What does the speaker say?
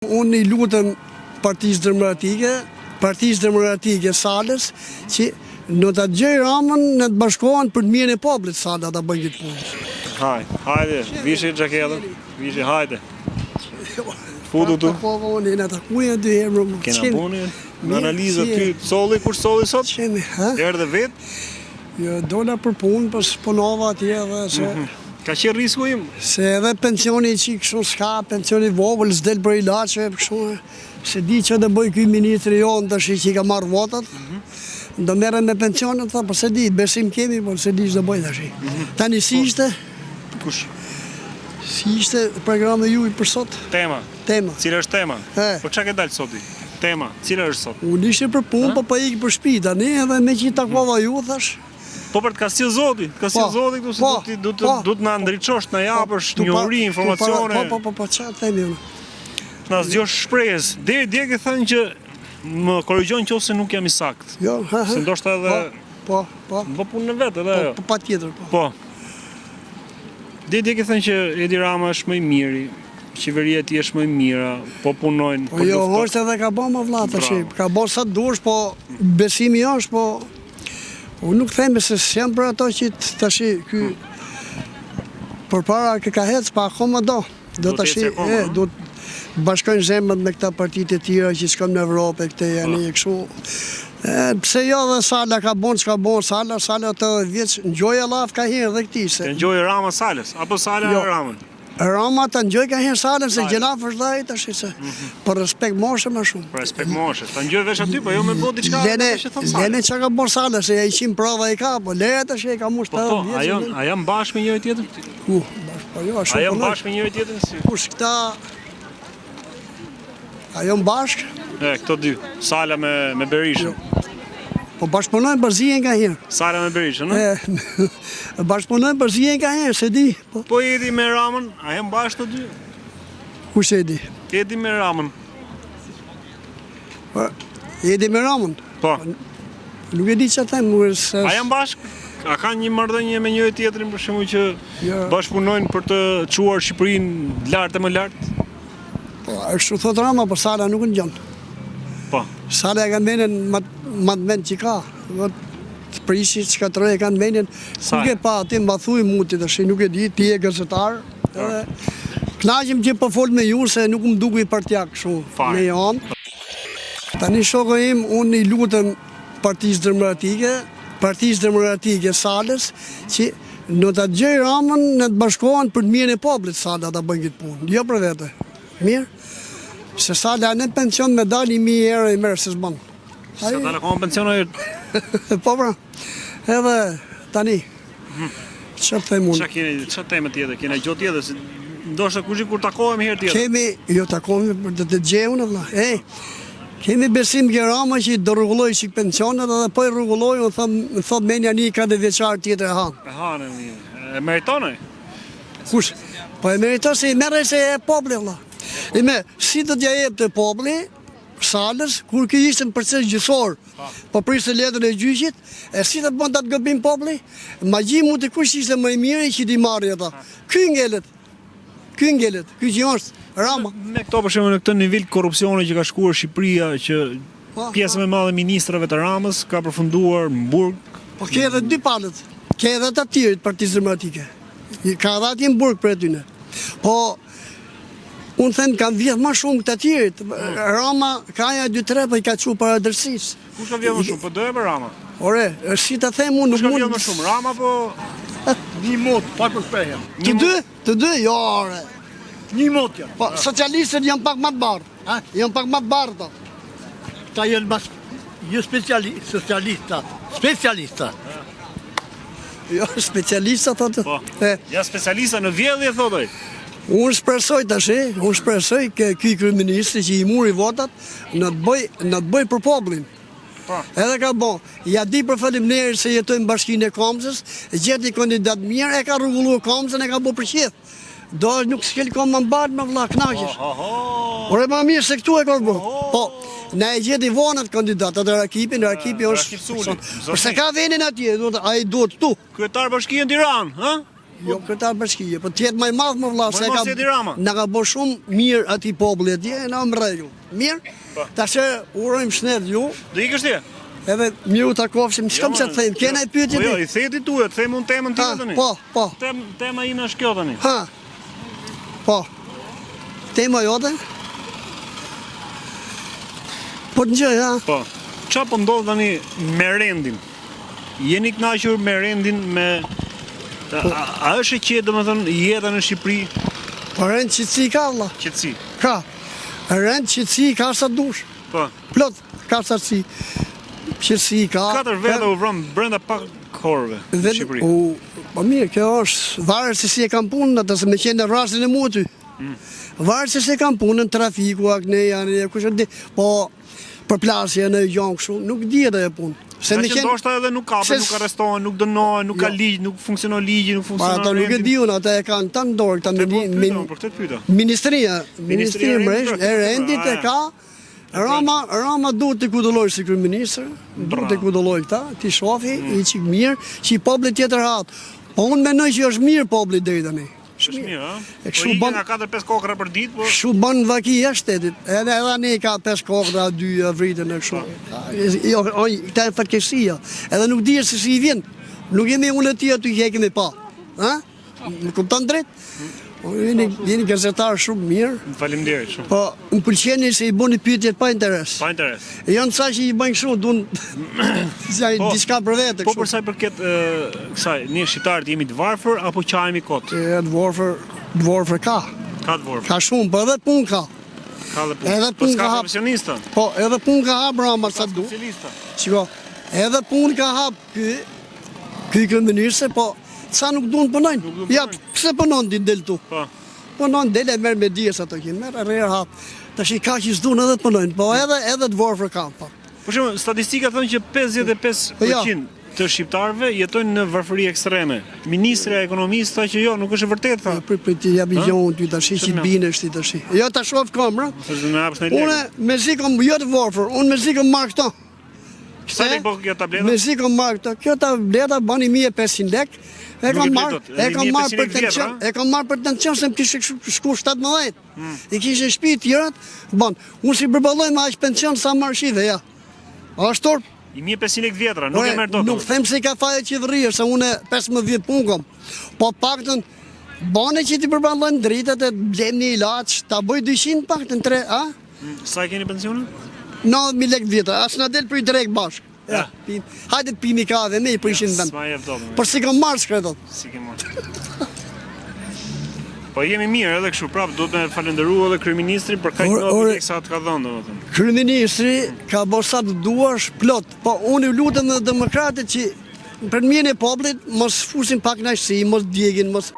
Unë I lutem Partisë Demokratike Salës që në të gjej Ramën në të bashkohen për të mirën e popullit Sala ta bëjnë këtë punë. Hajde, vishi gjaketën, vishi hajde. Futu tu. Unë në takuja dy herë. Kena puni, në analizë ty, solli, kur solli sot? Qemi, ha? Erdhe vet? Jo, dola për punë, pas punova atje dhe se... Ka qenë risku im? Se edhe pensioni që kështu s'ka, pensioni vogël, s'del për ilaçe, kështu, se di që dhe bëj ky ministri jonë të shi që I ka marrë votat, do merren me pensionet, tha, po se di, besim kemi, po se di që do bëj të shi. Tani si ishte? Kush? Si ishte programi juaj për sot? Tema. Tema. Cila është tema? Po çka ke dalë sot? Tema, cila është sot? Unë ishe për punë, po ik për shtëpi tani, edhe me që I takova ju, thash. Po për të ka sjell Zoti, këtu se du të na ndriçosh, na japësh njohuri, informacione. Po, çfarë themi unë? Na zgjosh shpresë. Deri dje ke thënë që më korrigjon nëse nuk jam I sakt. Jo, se ndoshta edhe Po. Po punë vetë edhe ajo. Po patjetër, po. Po. Dje ke thënë që Edi Rama është më I miri, qeveria e tij është më E mira, po punojnë. Po jo, është edhe ka bën më vëlla tash. Ka bën sa dush, po besimi është, po unë nuk them se s'jam për ato që tash ky përpara ka hec pa akoma do tash do të bashkojnë zemrat me këta partitë e tjera që shkojnë në Evropë këtej janë kështu. Pse jo dhe Sala ka bon çka bon Sala të vjeç ngjoja llaf ka herë dhe këtij se. Ngjoj Rama Salës apo Sala Ramën? Rama ta ngjoj ka herë Salën se gjellaf është dhaj tash se. Për respekt moshë më shumë. Për respekt moshë. Ta ngjoj vesh aty, po jo me bë diçka. Lene çka ka bon Sala se ai 100 prova I ka, po le tash e ka mush 80 vjeç. A janë bashkë me njëri tjetrin? Po jo, ashtu. A janë bashkë me njëri tjetrin si? Kush këta? A janë bashkë? Këto dy, Sala me Berishën. Po bashkëpunojnë për zihen ka herë. Sala me Berishën, ëh? Bashkëpunojnë për zihen ka herë, se di. Po Edi me Ramën, a janë bashkë të dy? Kush Edi? Edi me Ramën. Edi me Ramën? Po. Nuk e di çfarë them, A janë bashkë? A kanë një marrëdhënie me njëri tjetrin për shembull që bashkëpunojnë për të çuar Shqipërinë lart e më lart? Po, ashtu thot Rama, por Sala nuk ngjon. Po. Sala e kanë mendën më të mend që ka. Të prishi shkatroj e kanë mendën. Nuk e pa aty mbathuj muti tash, nuk e di, ti je gazetar. Edhe kënaqem që po fol me ju se nuk më dukej partijak kështu. Me jam. Tani shoku im, unë I lutem Partisë Demokratike Salës që në të gjej Ramën në të bashkohen për të mirën e popullit Sala ta bëjnë këtë punë. Jo për vete. Mirë. Se Sala në pension me dali 1000 euro I merr se s'bën. Sa dalë kom pensionoj. Po pra. Edhe tani. Çfarë them unë? Çfarë temë tjetër? Kena gjë tjetër se ndoshta kush kur takohemi herë tjetër. Takohemi për të dëgjuar vëlla. Kemi besim që Rama që do rregulloj çik pensionet edhe po I rregulloj, më thot menjani ka dhe vjeçar tjetër e han. E hanë, e meritonoj. Kush? Po e meriton se I merre se e populli vëlla. Si do t'ja jep të populli Salës, kur ky ishte në proces gjyqësor, po priste letrën e gjyqit, e si të bën ta gabim populli? Magji mund të kush ishte më I miri që t'i marrë ata. Ky ngelet, ky që është Rama. Me këto për shembull në këtë nivel korrupsioni që ka shkuar Shqipëria, që pjesë më e madhe e ministrave të Ramës ka përfunduar në burg. Po ke edhe dy palët. Ke edhe të tjerë Partisë Demokratike. Ka edhe atje në burg për atyne. Po unë them kanë vjedh më shumë të tjerit. Rama ka ja 2-3 po I ka çu para drejtësisë. Kush ka vjedh më shumë? Po do e për Rama. Ore, si ta them unë nuk mund. Kush ka vjedh më shumë? Rama po një mot, pa për shprehje. Të dy, jo ore. Një mot janë. Po socialistët janë pak më të bardhë. Janë pak më të bardhë. Këta janë mas jo socialista. Jo specialista thotë. Po. Ja specialista në vjedhje thotë. Unë shpresoj tash, ky kryeministri që I muri votat në të bëj për popullin. Edhe ka bon. Ja di për faleminderit se jetojnë në Bashkinë e Komsës, gjeti kandidat mirë, e ka rregulluar Komsën, e ka bërë për qith. Do nuk s'kel kom më mbarë me vëlla knaqesh. Ore ma mirë se këtu e ka bërë. Po, na e gjeti vonat kandidatat e Rakipi është... Përse ka venin atje, a I duhet tu. Kryetar Bashkia në Tiranë, ha? Jo kryetar bashkie, po tjetë më i madh më vëlla se Më se Edi Rama. na ka bë shumë mirë atij populli atje, na më rregull. Mirë? Tash urojmë shëndet ju. Do ikësh ti? Edhe miru takofshim, ç'kam se të them, kena i pyetje Po jo, ti? i theti tuaj, them unë temën tjetër tani. Po. Tema ime është kjo tani. Ha. Po. Tema jote? Po të gjë, ha? Po. Qa po ndodh tani me rendin? Jeni kënaqur me rendin me a është e qetë domethënë jeta në Shqipëri Po rend qëtësi ka, valla. qetësi? Ka. Rend qëtësi ka sa dush. Po. Plot, ka sa qëtësi. Qëtësi ka. 4 vete u vrëm brenda pak korve në Shqipëri. Po mirë, kjo është varet se si e kam punën, atë se me qenë në rastin e mua ty. Varet se si e kam punën, trafiku, akneja, kush e di, po përplasje në gjallë kështu, nuk dihet ajo punë. Se Ka me që qenë ndoshta edhe nuk kapen, nuk arrestohen, nuk dënohen, nuk ka Jo. ligj, nuk funksionon ligji, nuk Pa funksionon ata nuk e rendi. diun, ata e kanë tan dorë këta Për këtë pyeta. Ministria Ministria mresh e rendit e ka. Rama duhet të kudolloj si kryeministër, duhet të kudolloj këta, ti shofi, i qik mirë, që i populli tjetër hat. Po unë mendoj që është mirë populli deri tani. Është mirë, ha? E Po kështu ikën ban- nga 4-5 kokra për ditë, po Kështu bën vaki jashtë shtetit. Edhe ne ka 5 kokra, 2 vritën e kështu. Jo, këta e fatkeqësia. Edhe nuk dihet se si i vjen. Nuk jemi unë e ti aty që e kemi pa. Ha? Më kupton drejt? Jeni gazetar shumë mirë. faleminderit shumë. Po, më pëlqeni se i bëni pyetjet pa interes. Pa interes. Janë sa që i bëjnë kështu, duan Po, diçka për vete Po kështu. për sa i përket kësaj, ne shqiptarët jemi të varfër apo qajemi kot? Dvorfer ka. Ka të varfër. Ka shumë, po edhe pun ka. Ka dhe Edhe punë. Po punë s'ka ka hap. profesionista. Po, edhe pun ka hap Rama sa du. Specialista. Shiko, edhe pun ka hap ky kryeminist, po sa nuk duan punojnë. duan Ja, punojnë. pse punon ti del tu? Po. Punon del e merr me dijes ato që merr rrë hap. Tash i ka që s'duan edhe të punojnë, po edhe dvorfer ka. Po. Për shembull, statistika thonë që 55% të shqiptarëve jetojnë në varfëri ekstreme. Ministri i ekonomisë tha që jo, nuk është e vërtetë, tha. Për ti jam i gjon ty tash që Ç'më? binesh ti tash. Jo ta shoh kamera. Thashë më hapsh në Unë lekë. me zi kom jo të vorfer, unë me zi kom marr këto. Sa tek po kjo tableta? Me zi kom marr këto. Kjo tableta bani 1500 lek. E Nuk kam e marr, blet dot, e kam marr 1500 për vjetra, tension, a? e kam marr për tension se më kishte shku 17. I kishte shtëpi të tjerat, bon, unë si përballoj me aq pension sa marr shive, ja. Është torp. I 1500 lekë vjetra, nuk e merr dot. Nuk them se ka faje qeveria, se unë 15 vjet punë kom. Po paktën bane që ti përballojnë dritat e blem një ilaç, ta bëj 200 paktën 3, a? Sa keni pensionin? 9000 lekë vjetra, as na del për i drejt bashkë. Ja, hajde pimi kave me i prishin vend. S'ma jep dot. Por si kam marrë shkretot. Si ke marrë. Po jemi mirë edhe kështu prapë, do të me falenderu edhe kryeministrin për kaq Ore- në sa të ka dhënë domethënë. Kryeministri ka bërë sa të duash plot, po unë ju lutem edhe demokratët që për mirën e popullit mos fusin pak kënaqësi, mos djegin, mos